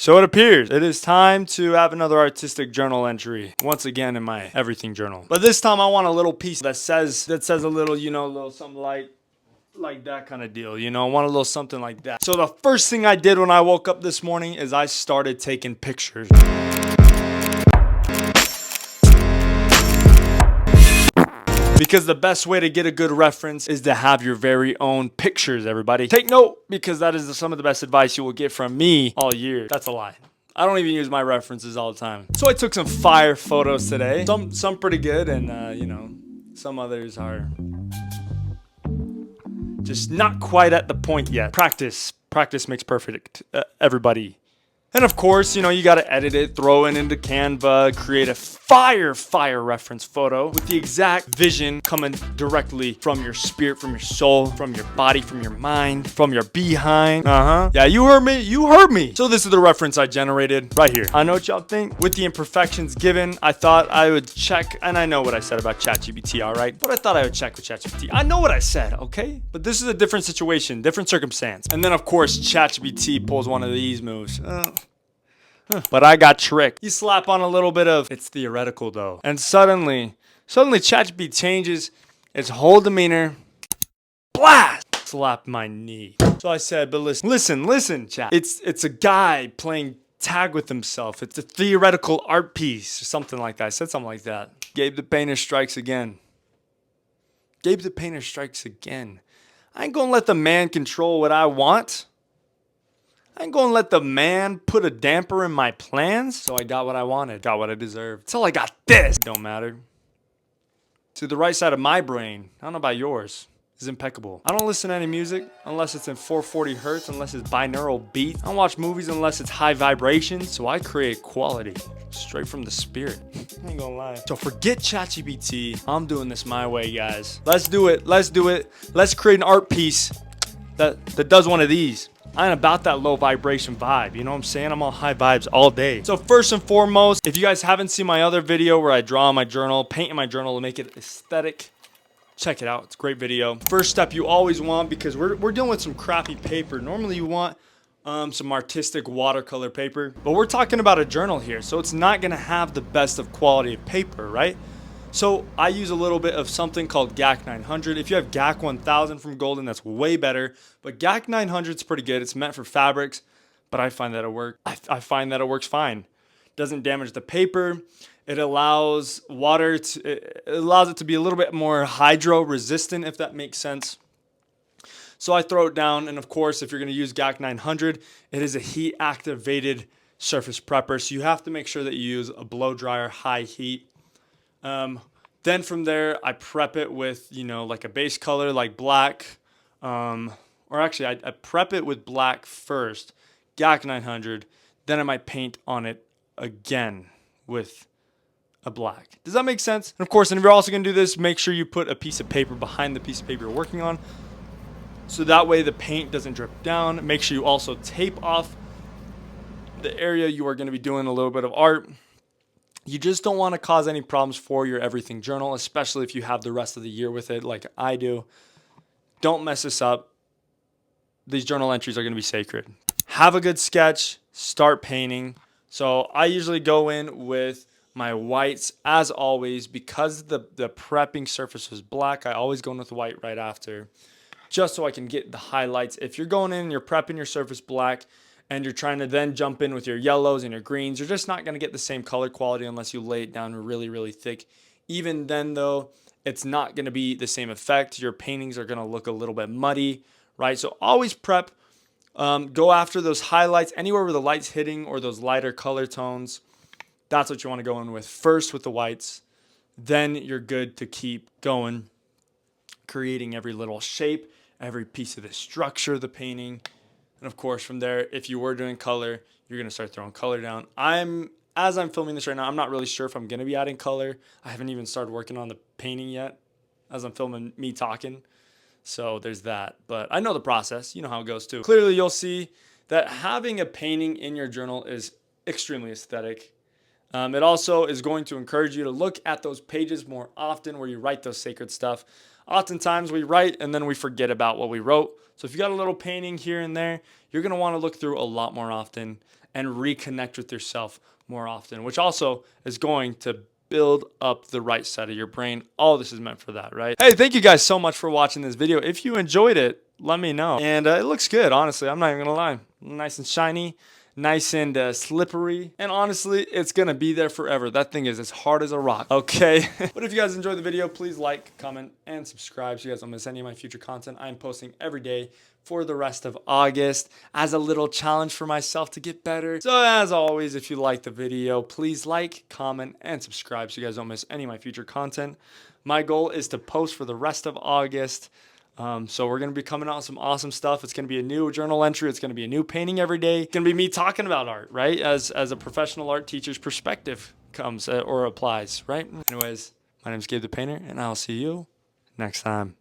So it appears it is time to have another artistic journal entry once again in my everything journal. But this time I want a little piece that says a little, a little something like that kind of deal, I want a little something like that. So the first thing I did when I woke up this morning is I started taking pictures. Because the best way to get a good reference is to have your very own pictures, everybody. Take note, because that is some of the best advice you will get from me all year. That's a lie. I don't even use my references all the time. So I took some fire photos today. Some pretty good, and some others are just not quite at the point yet. Practice makes perfect, everybody. And of course, you got to edit it, throw it into Canva, create a fire reference photo with the exact vision coming directly from your spirit, from your soul, from your body, from your mind, from your behind. Yeah, you heard me. So this is the reference I generated right here. I know what y'all think. With the imperfections given, I thought I would check, and I know what I said about ChatGPT, all right? But I thought I would check with ChatGPT. I know what I said, okay? But this is a different situation, different circumstance. And then of course, ChatGPT pulls one of these moves. But I got tricked. You slap on a little bit of, it's theoretical though. And suddenly ChatGPT changes its whole demeanor. Blast! Slap my knee. So I said, but listen, chat. It's a guy playing tag with himself. It's a theoretical art piece or something like that. I said something like that. Gabe the Painter strikes again. I ain't gonna let the man control what I want. I ain't gonna let the man put a damper in my plans. So I got what I wanted, got what I deserved. Until I got this. Don't matter. To the right side of my brain, I don't know about yours, is impeccable. I don't listen to any music unless it's in 440 hertz, unless it's binaural beat. I don't watch movies unless it's high vibration. So I create quality straight from the spirit. I ain't gonna lie. So forget ChatGPT. I'm doing this my way, guys. Let's do it. Let's create an art piece that does one of these. I ain't about that low vibration vibe, you know what I'm saying? I'm on high vibes all day. So first and foremost, if you guys haven't seen my other video where I draw in my journal, paint in my journal to make it aesthetic, check it out. It's a great video. First step you always want, because we're dealing with some crappy paper. Normally you want some artistic watercolor paper, but we're talking about a journal here, so it's not gonna have the best of quality of paper, right? So I use a little bit of something called GAC 900. If you have GAC 1000 from Golden, that's way better. But GAC 900 is pretty good. It's meant for fabrics, but I find that it works. I find that it works fine. Doesn't damage the paper. It allows it allows it to be a little bit more hydro resistant, if that makes sense. So I throw it down, and of course, if you're going to use GAC 900, it is a heat activated surface prepper. So you have to make sure that you use a blow dryer, high heat. Then from there, I prep it with, like a base color like black, or actually I prep it with black first, GAC 900, then I might paint on it again with a black. Does that make sense? And of course, and if you're also going to do this, make sure you put a piece of paper behind the piece of paper you're working on, so that way the paint doesn't drip down. Make sure you also tape off the area you are going to be doing a little bit of art. You just don't want to cause any problems for your everything journal, especially if you have the rest of the year with it like I do. Don't mess this up. These journal entries are going to be sacred. Have a good sketch. Start painting. So I usually go in with my whites as always. Because the prepping surface was black, I always go in with white right after, just so I can get the highlights. If you're going in and you're prepping your surface black, and you're trying to then jump in with your yellows and your greens, you're just not going to get the same color quality unless you lay it down really, really thick. Even then, though, it's not going to be the same effect. Your paintings are going to look a little bit muddy, right? So always prep. Go after those highlights, anywhere where the light's hitting or those lighter color tones. That's what you want to go in with first with the whites. Then you're good to keep going, creating every little shape, every piece of the structure of the painting. And of course, from there, if you were doing color, you're going to start throwing color down. As I'm filming this right now, I'm not really sure if I'm going to be adding color. I haven't even started working on the painting yet as I'm filming me talking. So there's that. But I know the process. You know how it goes too. Clearly, you'll see that having a painting in your journal is extremely aesthetic. It also is going to encourage you to look at those pages more often where you write those sacred stuff. Oftentimes we write and then we forget about what we wrote. So if you got a little painting here and there, you're going to want to look through a lot more often and reconnect with yourself more often, which also is going to build up the right side of your brain. All this is meant for that, right? Hey, thank you guys so much for watching this video. If you enjoyed it, let me know. And it looks good, honestly. I'm not even gonna lie. Nice and shiny, nice and slippery. And honestly, it's gonna be there forever. That thing is as hard as a rock, okay? But if you guys enjoyed the video, please like, comment, and subscribe so you guys don't miss any of my future content. I'm posting every day for the rest of August as a little challenge for myself to get better. So as always, if you like the video, please like, comment, and subscribe so you guys don't miss any of my future content. My goal is to post for the rest of August. So we're going to be coming out with some awesome stuff. It's going to be a new journal entry. It's going to be a new painting every day. It's going to be me talking about art, right? As a professional art teacher's perspective comes or applies, right? Anyways, my name is Gabe the Painter, and I'll see you next time.